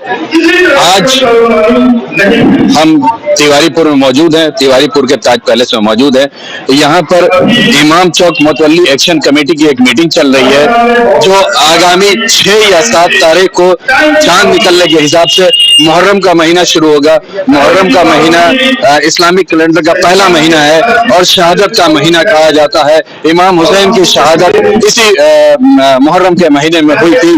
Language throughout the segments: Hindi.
आज हम तिवारीपुर में मौजूद हैं, तिवारीपुर के ताज पैलेस में मौजूद हैं। यहाँ पर इमाम चौक मुतवल्ली एक्शन कमेटी की एक मीटिंग चल रही है, जो आगामी 6 या 7 तारीख को चांद निकलने के हिसाब से मुहर्रम का महीना शुरू होगा। मुहर्रम का महीना इस्लामिक कैलेंडर का पहला महीना है और शहादत का महीना कहा जाता है। इमाम हुसैन की शहादत इसी मुहर्रम के महीने में हुई थी,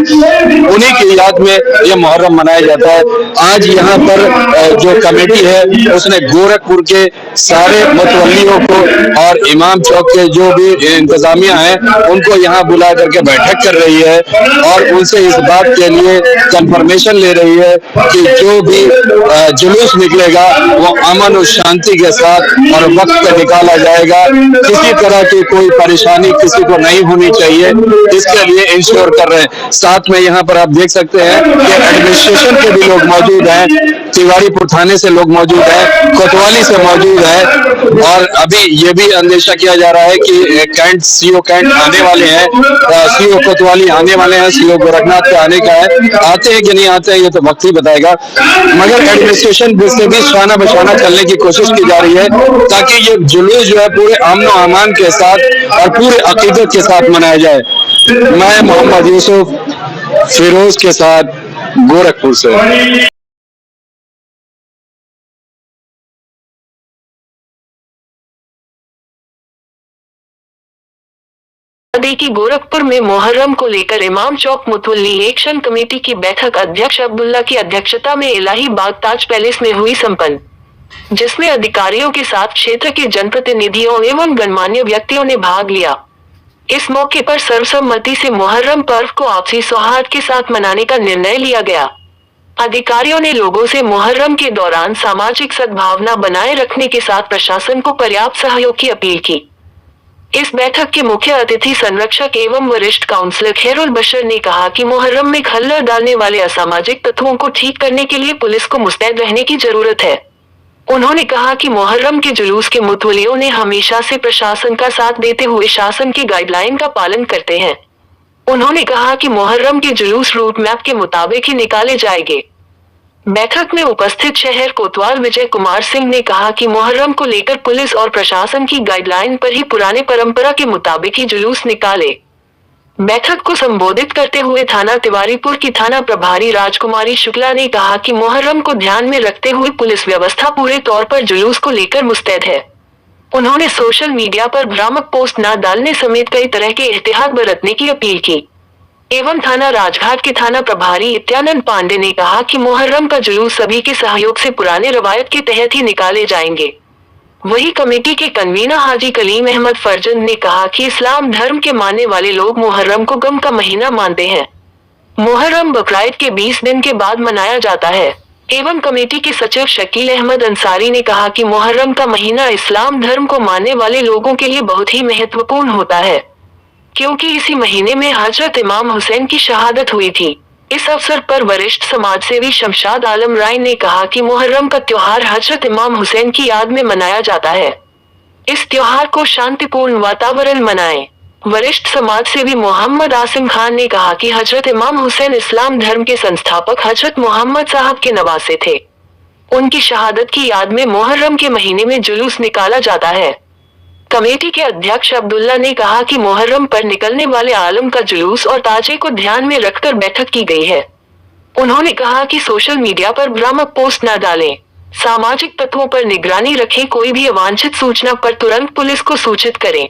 उन्हीं की याद में यह मुहर्रम मनाया जाता है। आज यहाँ पर जो कमेटी है उसने गोरखपुर के सारे मुतवल्लियों को और इमाम चौक के जो भी इंतजामिया है उनको यहाँ बुला करके बैठक कर रही है और उनसे इस बात के लिए कंफर्मेशन ले रही है कि जो भी जुलूस निकलेगा वो अमन और शांति के साथ और वक्त पे निकाला जाएगा। किसी तरह की कोई परेशानी किसी को नहीं होनी चाहिए, इसके लिए इंश्योर कर रहे हैं। साथ में यहाँ पर आप देख सकते हैं कि एडमिनिस्ट्रेशन के भी लोग मौजूद हैं, तिवारीपुर थाने से लोग मौजूद हैं, कोतवाली से मौजूद है और अभी ये भी अंदेशा किया जा रहा है कि कैंट सीओ कैंट आने वाले हैं, सीओ कोतवाली आने वाले हैं, सीओ गोरखनाथ के आने का है। आते हैं कि नहीं आते हैं ये तो वक्त ही बताएगा, मगर एडमिनिस्ट्रेशन से भी शाना बशाना चलने की कोशिश की जा रही है ताकि ये जुलूस जो है पूरे अमन और अमान के साथ और पूरे अकीदत के साथ मनाया जाए। मैं मोहम्मद यूसुफ फिरोज के साथ गोरखपुर से। की गोरखपुर में मुहर्रम को लेकर इमाम चौक मुतवल्ली एक्शन कमेटी की बैठक अध्यक्ष अब्दुल्ला की अध्यक्षता में इलाही बाग ताज पैलेस में हुई संपन्न, जिसमें अधिकारियों के साथ क्षेत्र के जनप्रतिनिधियों एवं गणमान्य व्यक्तियों ने भाग लिया। इस मौके पर सर्वसम्मति से मुहर्रम पर्व को आपसी सौहार्द के साथ मनाने का निर्णय लिया गया। अधिकारियों ने लोगों से मुहर्रम के दौरान सामाजिक सद्भावना बनाए रखने के साथ प्रशासन को पर्याप्त सहयोग की अपील की। इस बैठक के मुख्य अतिथि संरक्षक एवं वरिष्ठ काउंसलर खैरुल बशर ने कहा कि मुहर्रम में खल्लर डालने वाले असामाजिक तत्वों को ठीक करने के लिए पुलिस को मुस्तैद रहने की जरूरत है। उन्होंने कहा कि मुहर्रम के जुलूस के मुतवल्लियों ने हमेशा से प्रशासन का साथ देते हुए शासन के गाइडलाइन का पालन करते हैं। उन्होंने कहा कि मुहर्रम के जुलूस रूट मैप के मुताबिक ही निकाले जाएंगे। बैठक में उपस्थित शहर कोतवाल विजय कुमार सिंह ने कहा कि मुहर्रम को लेकर पुलिस और प्रशासन की गाइडलाइन पर ही पुराने परंपरा के मुताबिक ही जुलूस निकाले। बैठक को संबोधित करते हुए थाना तिवारीपुर की थाना प्रभारी राजकुमारी शुक्ला ने कहा कि मुहर्रम को ध्यान में रखते हुए पुलिस व्यवस्था पूरे तौर पर जुलूस को लेकर मुस्तैद है। उन्होंने सोशल मीडिया पर भ्रामक पोस्ट न डालने समेत कई तरह के एहतियात बरतने की अपील की। एवं थाना राजघाट के थाना प्रभारी नित्यानंद पांडे ने कहा कि मुहर्रम का जुलूस सभी के सहयोग से पुराने रवायत के तहत ही निकाले जाएंगे। वही कमेटी के कन्वीनर हाजी कलीम अहमद फरजंद ने कहा कि इस्लाम धर्म के मानने वाले लोग मुहर्रम को गम का महीना मानते हैं। मुहर्रम बकरीद के 20 दिन के बाद मनाया जाता है। एवं कमेटी के सचिव शकील अहमद अंसारी ने कहा कि मुहर्रम का महीना इस्लाम धर्म को मानने वाले लोगों के लिए बहुत ही महत्वपूर्ण होता है, क्योंकि इसी महीने में हजरत इमाम हुसैन की शहादत हुई थी। इस अवसर पर वरिष्ठ समाज सेवी शमशाद आलम राय ने कहा कि मुहर्रम का त्योहार हजरत इमाम हुसैन की याद में मनाया जाता है। इस त्योहार को शांतिपूर्ण वातावरण मनाएं। वरिष्ठ समाज सेवी मोहम्मद आसिम खान ने कहा कि हजरत इमाम हुसैन इस्लाम धर्म के संस्थापक हजरत मोहम्मद साहब के नवासे थे। उनकी शहादत की याद में मुहर्रम के महीने में जुलूस निकाला जाता है। कमेटी के अध्यक्ष अब्दुल्ला ने कहा कि मुहर्रम पर निकलने वाले आलम का जुलूस और ताजे को ध्यान में रखकर बैठक की गई है। उन्होंने कहा कि सोशल मीडिया पर भ्रामक पोस्ट न डालें, सामाजिक तत्वों पर निगरानी रखें, कोई भी अवांछित सूचना पर तुरंत पुलिस को सूचित करें।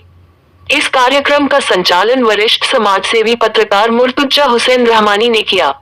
इस कार्यक्रम का संचालन वरिष्ठ समाज सेवी पत्रकार मुर्तुजा हुसैन रहमानी ने किया।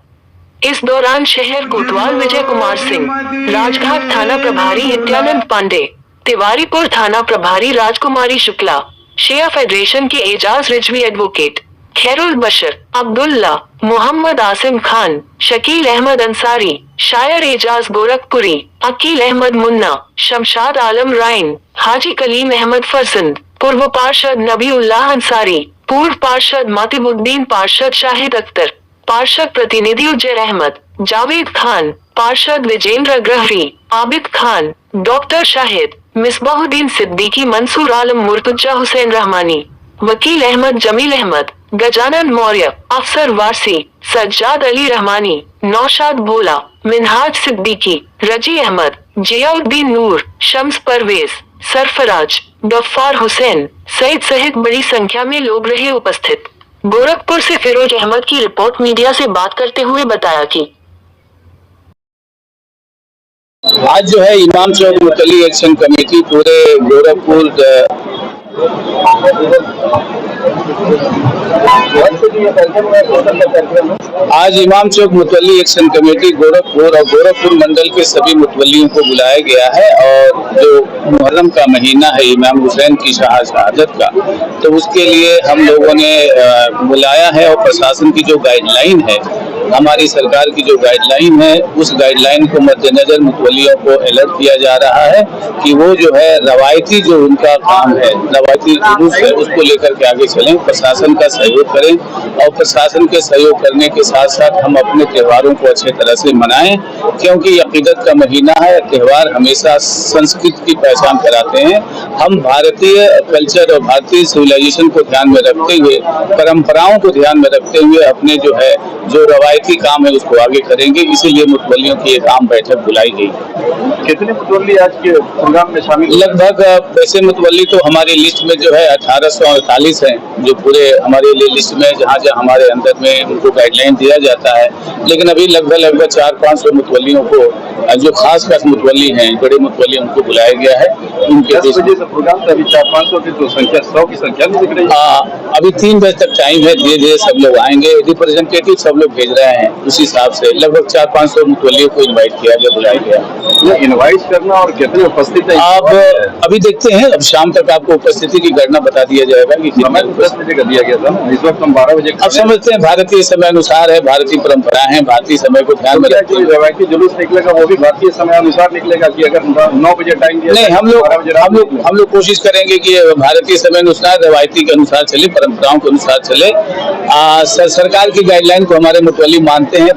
इस दौरान शहर कोतवाल विजय कुमार सिंह, राजघाट थाना प्रभारी नित्यानंद पांडे, तिवारीपुर थाना प्रभारी राजकुमारी शुक्ला, शिया फेडरेशन के एजाज रिजवी एडवोकेट खैरुल बशर, अब्दुल्ला, मोहम्मद आसिम खान, शकील अहमद अंसारी, शायर एजाज गोरखपुरी, अकील अहमद मुन्ना, शमशाद आलम राइन, हाजी कलीम अहमद फरजंद, पूर्व पार्षद नबीउल्लाह अंसारी, पूर्व पार्षद मातिबुद्दीन, पार्षद शाहिद अख्तर, पार्षद प्रतिनिधि उजैर अहमद, जावेद खान, पार्षद विजेंद्र ग्रहरी, आबिद खान, डॉक्टर शाहिद, मिसबाहुद्दीन सिद्दीकी, मंसूर आलम, मुर्तुजा हुसैन रहमानी, वकील अहमद जमील अहमद, गजानन मौर्य, अफसर वारसी, सज्जाद अली रहमानी, नौशाद भोला, मिनहाज सिद्दीकी, रजी अहमद, जियाउद्दीन नूर, शम्स परवेज, सरफराज, गफ्फार हुसैन, सईद सहित बड़ी संख्या में लोग रहे उपस्थित। गोरखपुर से फिरोज अहमद की रिपोर्ट। मीडिया से बात करते हुए बताया कि आज जो है इमाम चौक मुतल्ली एक्शन कमेटी पूरे गोरखपुर आज इमाम चौक मुतवल्ली एक्शन कमेटी गोरखपुर और गोरखपुर मंडल के सभी मुतवल्लियों को बुलाया गया है और जो मुहर्रम का महीना है इमाम हुसैन की शहादत का, तो उसके लिए हम लोगों ने बुलाया है और प्रशासन की जो गाइडलाइन है, हमारी सरकार की जो गाइडलाइन है, उस गाइडलाइन को मद्देनजर मुतवल्लियों को अलर्ट किया जा रहा है कि वो जो है रवायती जो उनका काम है, रवायती रूप है, उसको लेकर के आगे चलें, प्रशासन का सहयोग करें और प्रशासन के सहयोग करने के साथ साथ हम अपने त्योहारों को अच्छे तरह से मनाएं, क्योंकि अकीदत का महीना है। त्यौहार हमेशा संस्कृति की पहचान कराते हैं। हम भारतीय कल्चर और भारतीय सिविलाइजेशन को ध्यान में रखते हुए, परंपराओं को ध्यान में रखते हुए अपने जो रवायती काम है उसको आगे करेंगे। इसीलिए मुतवल्लियों की एक आम बैठक बुलाई गई। कितने मुतवल्ली आज के प्रोग्राम में शामिल? लगभग वैसे मुतवल्ली तो हमारी लिस्ट में जो है 1848 हैं, जो पूरे हमारे लिए लिस्ट में जहाँ हमारे अंदर में उनको गाइडलाइन दिया जाता है। लेकिन अभी लगभग 400-500 मुतवल्लियों को, जो खास मुतवल्ली हैं, बड़े मुतवल्ली, उनको बुलाया गया है। उनके 10 बजे से प्रोग्राम से अभी 400-500 की तो संख्या 100 की संख्या नहीं दिख रही। अभी 3 बजे तक टाइम है, धीरे धीरे सब लोग आएंगे। रिप्रेजेंटेटिव सब लोग भेज रहे हैं, उस हिसाब से लगभग 400-500 मुतवल्लियों को इन्वाइट किया गया, बुलाया गया। इन्वाइट करना और कितने उपस्थित है आप अभी देखते हैं, अब शाम तक आपको उपस्थिति की गणना बता दिया जाएगा कि कितना। 10 बजे का दिया गया था, इस वक्त हम 12 बजे। अब समझते हैं भारतीय समय अनुसार है, भारतीय परंपरा है, भारतीय समय को ध्यान में रखते हुए रवायती जुलूस निकलेगा वो भी भारतीय समय अनुसार निकलेगा कि अगर 9 बजे टाइम दिया? नहीं, हम लोग कोशिश करेंगे कि भारतीय समय अनुसार, रवायती के अनुसार चले, परंपराओं के अनुसार चले। सरकार की गाइडलाइन को हमारे मुतवल्ली मानते हैं।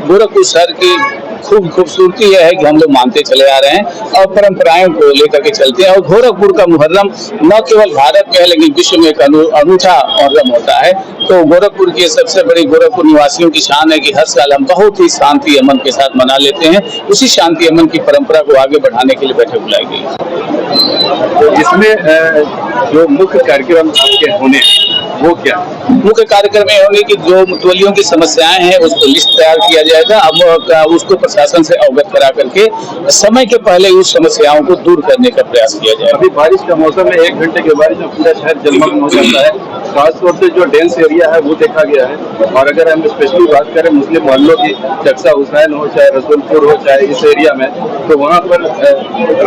गोरखपुर शहर की खूबसूरती यह है कि हम लोग मानते चले आ रहे हैं और परंपराओं को लेकर के चलते हैं। और गोरखपुर का मुहर्रम न केवल भारत में है, लेकिन विश्व में एक अनूठा मुहर्रम होता है। तो गोरखपुर की सबसे बड़ी गोरखपुर निवासियों की शान है कि हर साल हम बहुत ही शांति अमन के साथ मना लेते हैं। उसी शांति अमन की परंपरा को आगे बढ़ाने के लिए बैठक बुलाई गई। तो इसमें जो मुख्य कार्यक्रम आपके होने वो क्या? मुख्य कार्यक्रम ये होंगे कि जो मुतवल्लियों की समस्याएं हैं उसको लिस्ट तैयार किया जाएगा। अब उसको प्रशासन से अवगत करा करके समय के पहले उस समस्याओं को दूर करने का प्रयास किया जाएगा। अभी बारिश का मौसम है, 1 घंटे के बारिश में पूरा शहर जलमग्न हो जाता है। खासतौर से जो डेंस एरिया है वो देखा गया है। और अगर हम स्पेशली बात करें मुस्लिम मोहल्लों की, चक्सा हुसैन हो चाहे रसूलपुर हो चाहे इस एरिया में, तो वहाँ पर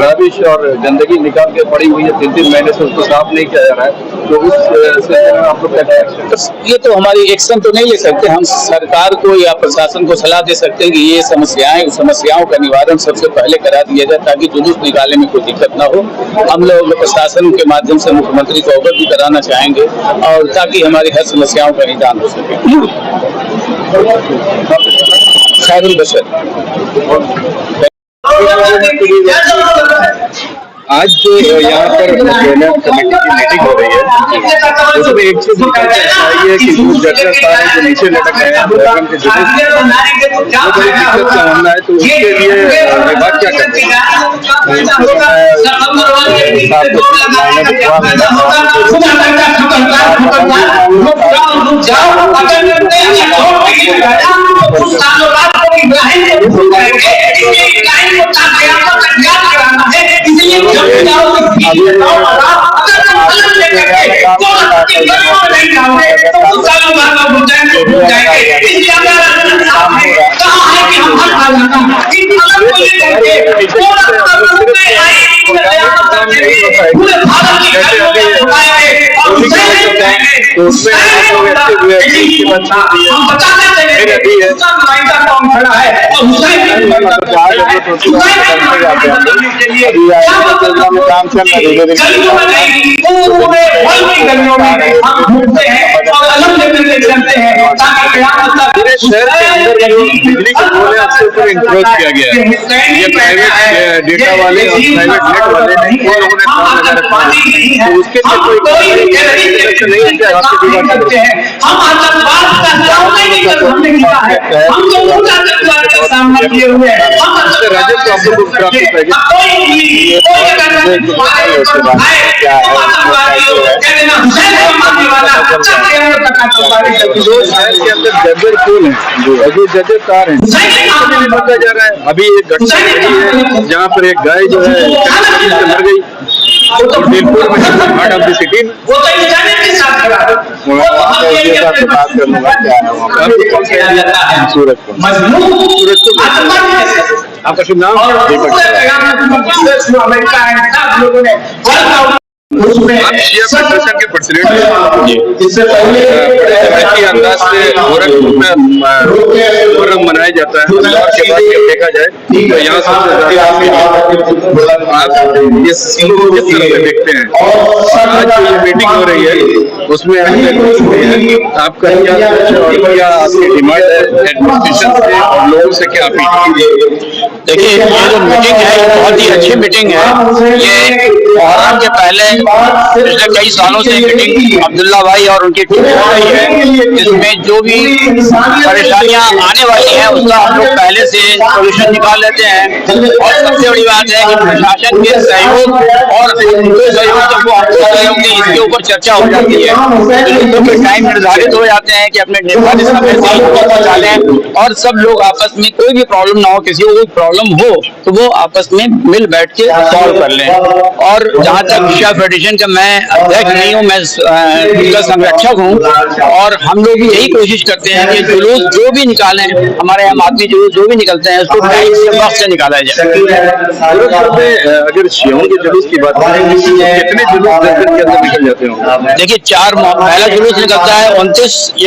रबिश और गंदगी निकाल के पड़ी हुई है। 3-3 महीने से उसको साफ नहीं किया जा रहा है। तो उस सिलसिले में आप लोग क्या एक्शन? ये तो हमारी एक्शन तो नहीं ले सकते। हम सरकार को या प्रशासन को सलाह दे सकते हैं कि ये समस्याओं का निवारण सबसे पहले करा दिया जाए, ताकि जुलूस निकालने में कोई दिक्कत ना हो। हम लोग प्रशासन के माध्यम से मुख्यमंत्री को अवगत भी कराना चाहेंगे और ताकि हमारी हर समस्याओं का निदान हो सके। खैरुल बशर। आज जो यहाँ पर कमेटी की मीटिंग हो रही है, उसमें एक चीज आई है कि जो जजेस सारे जो नीचे लटक रहे हैं प्रोग्राम के जुलूस, वो बड़ी दिक्कत का मामला है। तो उसके लिए विभाग क्या करते हैं? काम चल रहा है। और अलग लेकर के चलते हैं ताकि पूरे शहर के अंदर जो बिजली के पोल है उसके ऊपर इंक्रोच किया गया है। ये प्राइवेट डेटा वाले और प्राइवेट नेट वाले और उन्होंने काम लगा रखा है, तो उसके लिए कोई नहीं है कि आपके हम आतंकवाद का सामना नहीं कर हमने किया है, हम तो उस आतंकवाद का सामना किए हुए हैं। राजस्व आपको प्राप्त करेगा जो शहर के अंदर जर्जर पुल है और जो जर्जर तार है नहीं बढ़ता जा रहा है। अभी एक घटना है जहाँ पर एक गाय जो है मर गई और दिलपुर में हार्ट ऑफ द सिटी बात कर लूंगा क्या है सूरत को आपका शुभ नाम आप शिया फेडरेशन के प्रेसिडेंट बड़े अंदाज से गोरखपुर में मुहर्रम मनाया जाता है। और के बाद जब देखा जाए तो यहाँ सबसे ज्यादा आप इस चीज को किस तरह से देखते हैं और आज जो ये मीटिंग हो रही है उसमें आपका क्या और क्या आपकी डिमांड है एडमिनिस्ट्रेशन से और लोगों से क्या अपील? देखिए, ये जो मीटिंग है ये बहुत ही अच्छी मीटिंग है। ये मुहर्रम के पहले पिछले कई सालों से मीटिंग अब्दुल्ला भाई और उनकी टीम हो रही है, जिसमें जो भी परेशानियां आने वाली हैं उसका हम लोग पहले से सोल्यूशन निकाल लेते हैं। और सबसे बड़ी बात है कि प्रशासन के सहयोग और सहयोग जब वो आपको सहयोग दें इसके ऊपर चर्चा हो जाती है। तो फिर टाइम निर्धारित हो जाते हैं कि अपने निर्धारित समय से डालें और सब लोग आपस में कोई भी प्रॉब्लम ना हो, किसी को कोई प्रॉब्लम हो तो वो आपस में मिल बैठ के सॉल्व कर लें। और जहाँ तक शिया फेडरेशन का मैं अध्यक्ष नहीं हूँ, मैं उनका संरक्षक हूँ और हम लोग भी यही कोशिश करते हैं कि जुलूस जो भी निकालें, हमारे यहाँ आदमी जुलूस जो भी निकलते हैं उसको टाइम से वक्त से निकाला जाए। अगर शियों के जुलूस की बात करें तो कितने जुलूस दर्जन के अंदर निकल जाते हैं? देखिए, पहला जुलूस निकलता है 29 की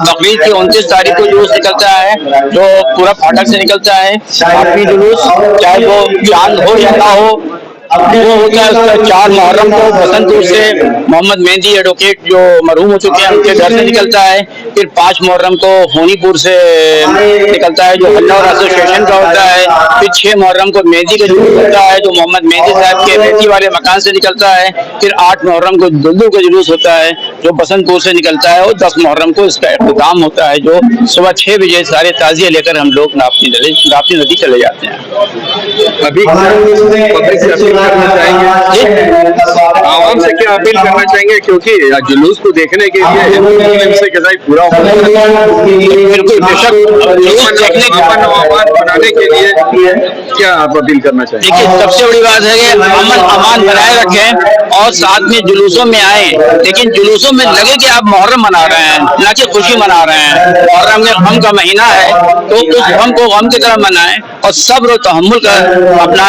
बकरीद की 29 तारीख को जुलूस निकलता है जो पूरा फाटक से निकलता है। बाकी जुलूस चाहे वो चांद हो या ना हो वो होता है उसका 4 मुहर्रम को बसंतपुर से मोहम्मद मेहंदी एडवोकेट जो मरहूम हो चुके हैं उनके घर से निकलता है। फिर 5 मुहर्रम को होनीपुर से निकलता है जो हल्ला एसोसिएशन का होता है। फिर 6 मुहर्रम को मेहंदी का जुलूस होता है जो मोहम्मद मेहंदी साहब के मेहंदी वाले मकान से निकलता है। फिर 8 मुहर्रम को दुल्दू का जुलूस होता है जो बसंतपुर से निकलता है और 10 मुहर्रम को इसका इख्तिताम होता है जो सुबह 6 बजे सारे ताजिए लेकर हम लोग राप्ती नदी चले जाते हैं। अभी करना चाहेंगे आवाम से क्या अपील करना चाहेंगे क्योंकि जुलूस को देखने के लिए से पूरा बिल्कुल बनाने के लिए क्या आप अपील करना चाहेंगे? देखिए, सबसे बड़ी बात है कि अमन अमान बनाए रखें और साथ में जुलूसों में आए, लेकिन जुलूसों में लगे कि आप मुहर्रम मना रहे हैं ना कि खुशी मना रहे हैं। मुहर्रम में गम का महीना है तो उस गम को गम की तरह मनाएं और सब्र और तहम्मुल का अपना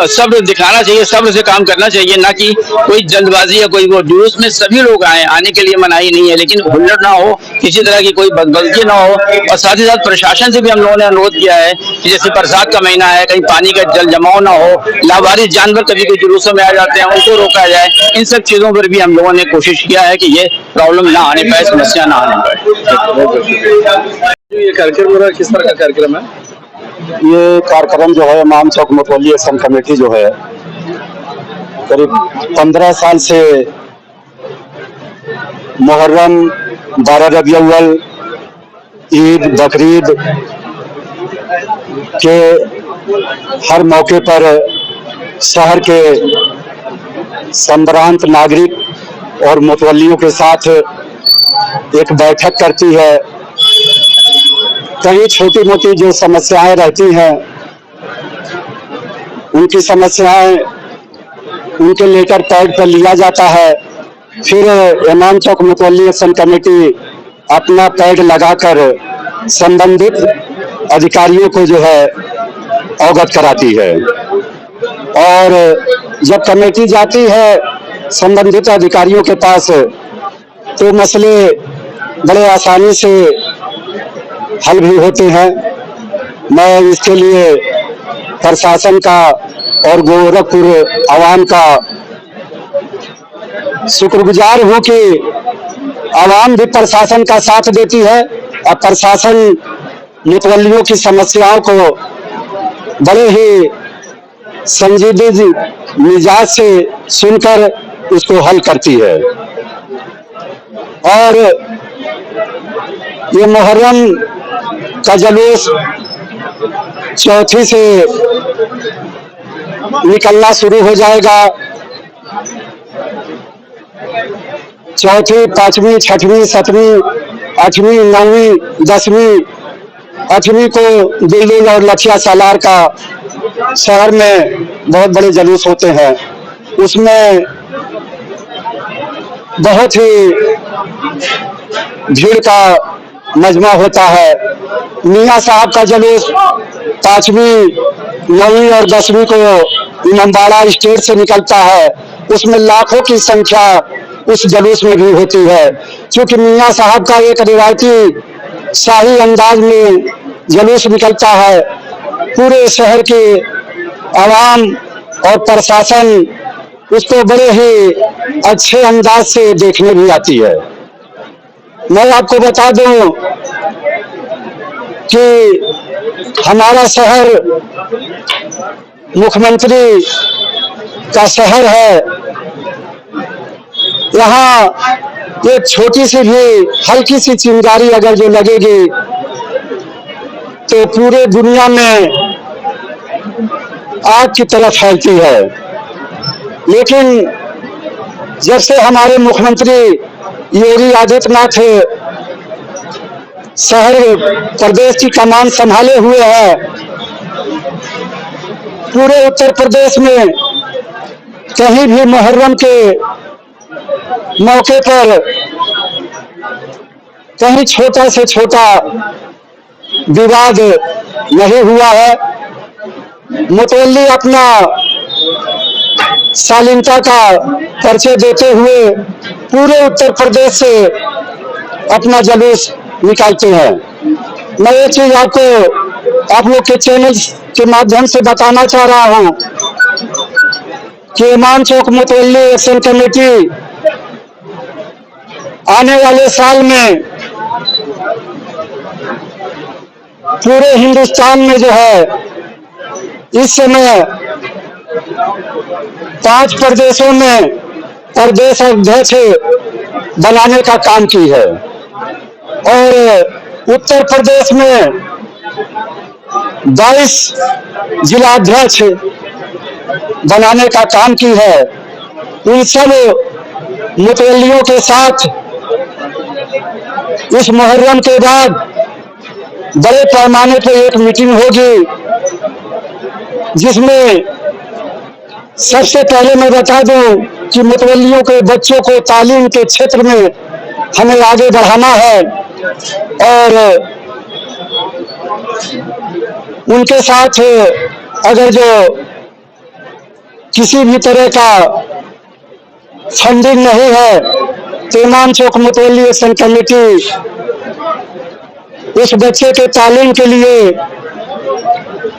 सब्र दिखाना चाहिए, सब्र से काम करना चाहिए, ना कि कोई जल्दबाजी या कोई वो जुलूस में सभी लोग आने के लिए मनाही नहीं है, लेकिन हुल्लड़ ना हो, किसी तरह की कोई बदगलती ना हो। और साथ ही साथ प्रशासन से भी हम लोगों ने अनुरोध किया है कि जैसे बरसात का महीना है कहीं पानी का जल जमाव ना हो, लावारिस जानवर कभी कोई जुलूसों में आ जाते हैं उनको रोका जाए। इन सब चीजों पर भी हम लोगों ने कोशिश किया है कि ये प्रॉब्लम ना आने पाए, समस्या ना आने पाए। ये कार्यक्रम किस तरह का कार्यक्रम है? ये कार्यक्रम जो है इमाम चौक मुतवल्ली एक्शन कमेटी जो है करीब 15 साल से मुहर्रम, 12 रबी अव्वल, ईद, बकरीद के हर मौके पर शहर के संभ्रांत नागरिक और मुतवल्लियों के साथ एक बैठक करती है। कई छोटी मोटी जो समस्याएं रहती हैं उनकी समस्याएं उनके लेकर पैड पर लिया जाता है। फिर इमाम चौक मुतवल्ली एक्शन कमेटी अपना पैड लगाकर संबंधित अधिकारियों को जो है अवगत कराती है और जब कमेटी जाती है संबंधित अधिकारियों के पास तो मसले बड़े आसानी से हल भी होते हैं। मैं इसके लिए प्रशासन का और गोरखपुर आवाम का शुक्रगुजार हूं कि आवाम भी प्रशासन का साथ देती है और प्रशासन मुतवल्लियों की समस्याओं को बड़े ही संजीदगी मिजाज से सुनकर उसको हल करती है। और ये मुहर्रम का जुलूस चौथी से निकलना शुरू हो जाएगा। चौथी, पांचवी, छठवीं, सातवीं, आठवीं, नौवीं, 10वीं, 8वीं को दिल्ली और लखिया सालार का शहर में बहुत बड़े जुलूस होते हैं। उसमें बहुत ही भीड़ का मजमा होता है। मियां साहब का जुलूस 5वीं, 9वीं और 10वीं को इमामबाड़ा स्टेट से निकलता है। उसमें लाखों की संख्या उस जुलूस में भी होती है, क्योंकि मियां साहब का एक रिवायती शाही अंदाज में जुलूस निकलता है। पूरे शहर के आवाम और प्रशासन उसको बड़े ही अच्छे अंदाज से देखने भी आती है। मैं आपको बता दूं कि हमारा शहर मुख्यमंत्री का शहर है। यहाँ एक छोटी सी भी हल्की सी चिंगारी अगर जो लगेगी तो पूरे दुनिया में आग की तरह फैलती है। लेकिन जब से हमारे मुख्यमंत्री योगी आदित्यनाथ शहर प्रदेश की कमान संभाले हुए हैं, पूरे उत्तर प्रदेश में कहीं भी मुहर्रम के मौके पर कहीं छोटा से छोटा विवाद नहीं हुआ है। मुतवल्ली अपना शालीनता का परिचय देते हुए पूरे उत्तर प्रदेश से अपना जुलूस निकालते हैं। मैं ये चीज आपको आप लोग के चैनल के माध्यम से बताना चाह रहा हूं कि इमाम चौक मुतवल्ली एक्शन कमेटी आने वाले साल में पूरे हिंदुस्तान में जो है इस समय 5 प्रदेशों में प्रदेश अध्यक्ष बनाने का काम की है और उत्तर प्रदेश में 22 जिलाध्यक्ष बनाने का काम की है। उन सब मुतवल्लियों के साथ इस मुहर्रम के बाद बड़े पैमाने पर एक मीटिंग होगी, जिसमें सबसे पहले मैं बता दूं कि मुतवल्लियों के बच्चों को तालीम के क्षेत्र में हमें आगे बढ़ाना है और उनके साथ अगर जो किसी भी तरह का फंडिंग नहीं है तो इमाम चौक मुतवल्ली एक्शन कमेटी उस बच्चे के तालीम के लिए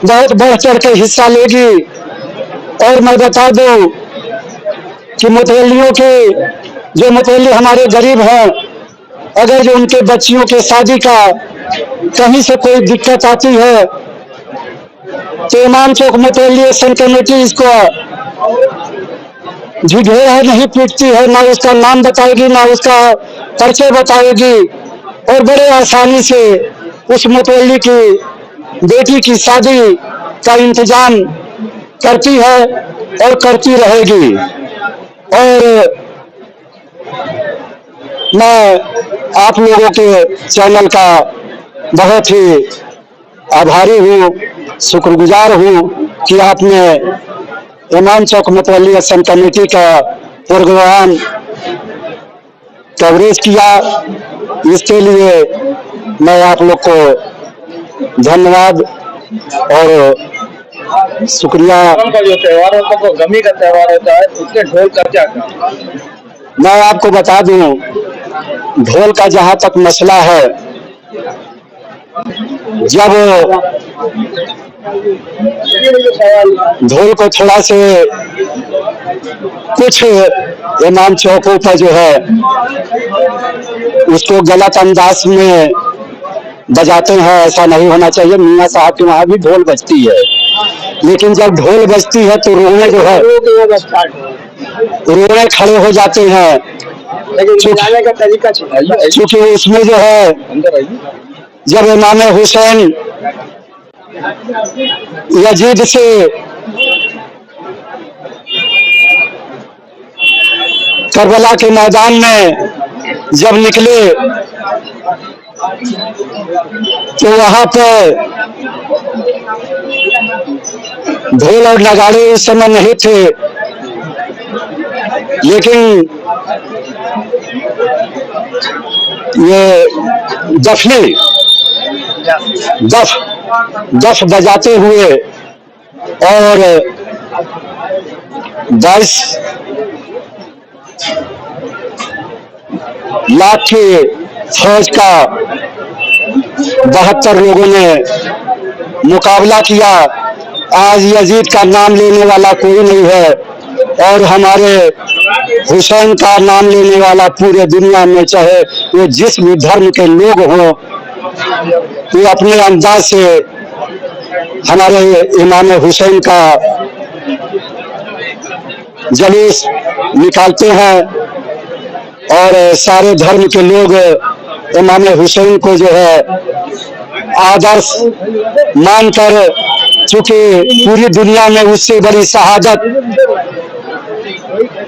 बहुत बढ़ चढ़ के हिस्सा लेगी। और मैं बता दूं कि मुतवल्लियों के जो मुतवल्ली हमारे गरीब हैं, अगर जो उनके बच्चियों के शादी का कहीं से कोई दिक्कत आती है तो इमाम चौक मुतवल्ली एक्शन कमेटी इसको झिझोर नहीं पीटती है, ना उसका नाम बताएगी ना उसका परिचय बताएगी और बड़े आसानी से उस मुतवल्ली की बेटी की शादी का इंतजाम करती है और करती रहेगी। और मैं आप लोगों के चैनल का बहुत ही आभारी हूँ, शुक्रगुजार हूँ कि आपने इमाम चौक मुतवल्ली एक्शन कमेटी का प्रोग्राम कवरेज किया। इसके लिए मैं आप लोग को धन्यवाद और शुक्रिया। का जो त्योहार होता है वो गमी का त्योहार होता है, उसके ढोल का क्या काम? मैं आपको बता दूं, ढोल का जहां तक मसला है, जब ढोल को थोड़ा से कुछ इमाम चौकों पर जो है उसको गलत अंदाज में बजाते हैं। ऐसा नहीं होना चाहिए। मियाँ साहब के वहां भी ढोल बजती है, लेकिन जब ढोल बजती है तो रोने जो है रोने खड़े हो जाते हैं, चूंकि उसमें जो है जब इमाम हुसैन यजीद से करबला के मैदान में जब निकले तो वहां पर ढोल और नगाड़े उस समय नहीं थे, लेकिन ये दफ बजाते हुए और 22 लाख की फौज का 72 लोगों ने मुकाबला किया। आज यजीद का नाम लेने वाला कोई नहीं है और हमारे हुसैन का नाम लेने वाला पूरे दुनिया में, चाहे वो जिस भी धर्म के लोग हों, वो अपने अंदाज से हमारे इमाम हुसैन का जुलूस निकालते हैं और सारे धर्म के लोग इमाम हुसैन को जो है आदर्श मानकर, चूंकि पूरी दुनिया में उससे बड़ी शहादत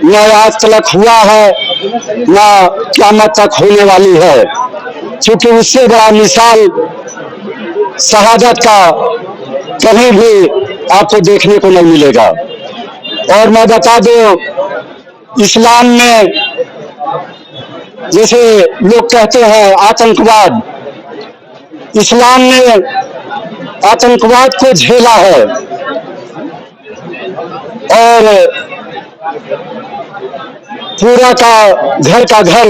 न आज तक हुआ है न क़यामत तक होने वाली है, चूंकि उससे बड़ा मिसाल शहादत का कहीं भी आपको देखने को नहीं मिलेगा। और मैं बता दूं, इस्लाम में जैसे लोग कहते हैं आतंकवाद, इस्लाम ने आतंकवाद को झेला है और पूरा का घर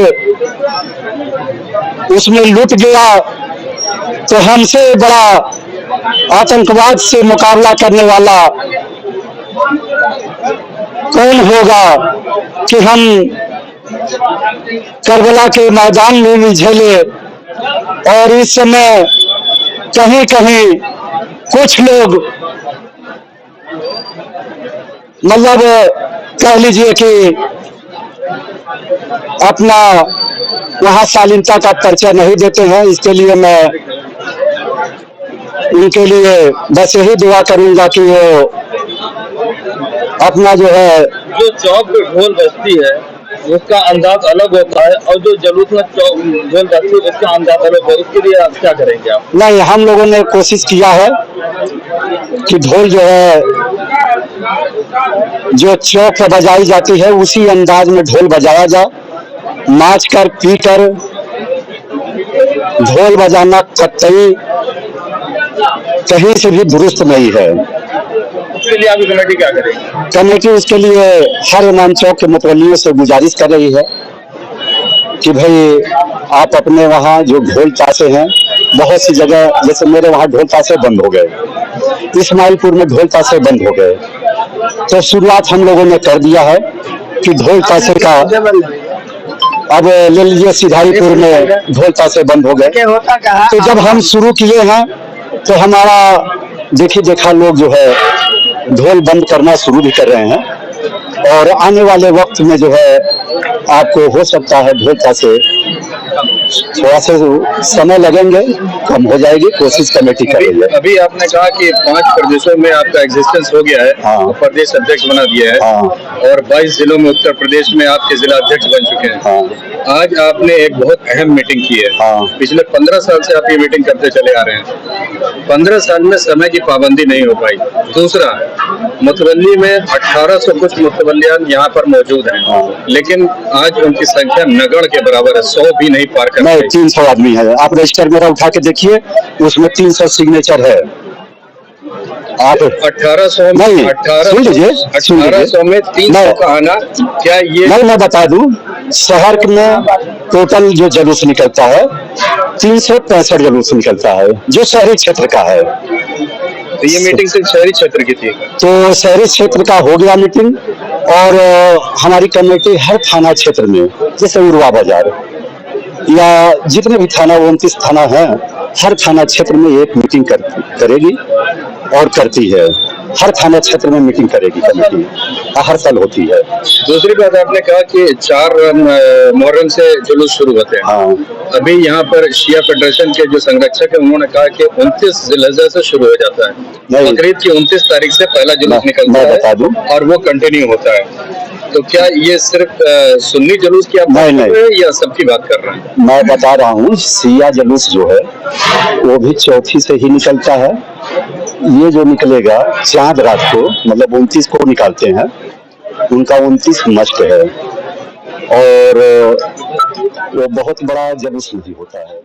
उसमें लूट गया। तो हमसे बड़ा आतंकवाद से मुकाबला करने वाला कौन होगा कि हम करबला के मैदान में भी झेले। और इस समय कहीं कहीं कुछ लोग मतलब कह लीजिए कि अपना वहां शालीनता का परिचय नहीं देते हैं। इसके लिए मैं उनके लिए बस यही दुआ करूंगा कि वो अपना जो है, जो चौक पे ढोल बजती है उसका अंदाज अलग होता है और जो जुलूस में ढोल बजती है उसका अंदाज अलग है। उसके लिए आप क्या करेंगे? आप नहीं, हम लोगों ने कोशिश किया है कि ढोल जो है जो चौक पर बजाई जाती है उसी अंदाज में ढोल बजाया जाए। नाच कर पी कर ढोल बजाना कतई कहीं से भी दुरुस्त नहीं है। उसके लिए आपकी कमेटी क्या करेगी? कमेटी उसके लिए हर इमाम चौक के मुतवल्लियों से गुजारिश कर रही है कि भाई आप अपने वहाँ जो ढोल ताशे हैं, बहुत सी जगह जैसे मेरे वहाँ ढोल ताशे बंद हो गए, इस्माइलपुर में ढोल ताशे बंद हो गए, तो शुरुआत हम लोगों ने कर दिया है कि ढोल ताशे का अब ले लीजिए सिधारीपुर में ढोल ताशे बंद हो गए। तो जब हम शुरू किए हैं तो हमारा देखा लोग जो है ढोल बंद करना शुरू भी कर रहे हैं और आने वाले वक्त में जो है आपको हो सकता है ढोल ताशे थोड़ा सा समय लगेंगे, कम हो जाएगी, कोशिश कमेटी कर रही है। अभी आपने कहा कि 5 प्रदेशों में आपका एग्जिस्टेंस हो गया है। हाँ। प्रदेश अध्यक्ष बना दिया है। हाँ। और 22 जिलों में उत्तर प्रदेश में आपके जिला अध्यक्ष बन चुके हैं। हाँ। आज आपने एक बहुत अहम मीटिंग की है। हाँ। पिछले 15 साल से आप ये मीटिंग करते चले आ रहे हैं। 15 साल में समय की पाबंदी नहीं हो पाई। दूसरा, मुतवल्ली में 1800 कुछ मुतवल्लियान यहाँ पर मौजूद हैं। हाँ। लेकिन आज उनकी संख्या नगड़ के बराबर है, 100 भी नहीं पार कर नहीं, पाई। 300 आदमी है। आप रजिस्टर मेरा उठा के देखिए, उसमें 300 सिग्नेचर है। आप 1800 नहीं, सुन लीजिए, 1800 में 300 का आना, क्या ये नहीं, मैं बता दूं, शहर में टोटल जो जुलूस निकलता है 365 जुलूस निकलता है जो शहरी क्षेत्र का है। तो ये मीटिंग सिर्फ शहरी क्षेत्र की थी? तो शहरी क्षेत्र का हो गया मीटिंग और हमारी कमेटी हर थाना क्षेत्र में, जैसे उर्वा बाजार या जितने भी थाना 29 थाना है, हर थाना क्षेत्र में एक मीटिंग करेगी और करती है। हर थाना क्षेत्र में मीटिंग करेगी कमेटी, हर साल होती है। दूसरी बात, आपने कहा कि 4 मुहर्रम से जुलूस शुरू होते हैं। हाँ, अभी यहाँ पर शिया फेडरेशन के जो संरक्षक है उन्होंने कहा कि 29 जिलहज्जा से शुरू हो जाता है। नहीं। बकरीद की 29 तारीख से पहला जुलूस निकलता मैं बता दूं है और वो कंटिन्यू होता है। तो क्या ये सिर्फ सुन्नी जुलूस की आप बात नहीं, कर रहे हैं या सबकी बात कर रहे हैं? मैं बता रहा हूँ, शिया जुलूस जो है वो भी चौथी से ही निकलता है। ये जो निकलेगा चांद रात को, मतलब 29 को निकालते हैं, उनका 29 मस्ट है और वो बहुत बड़ा जुलूस नहीं होता है।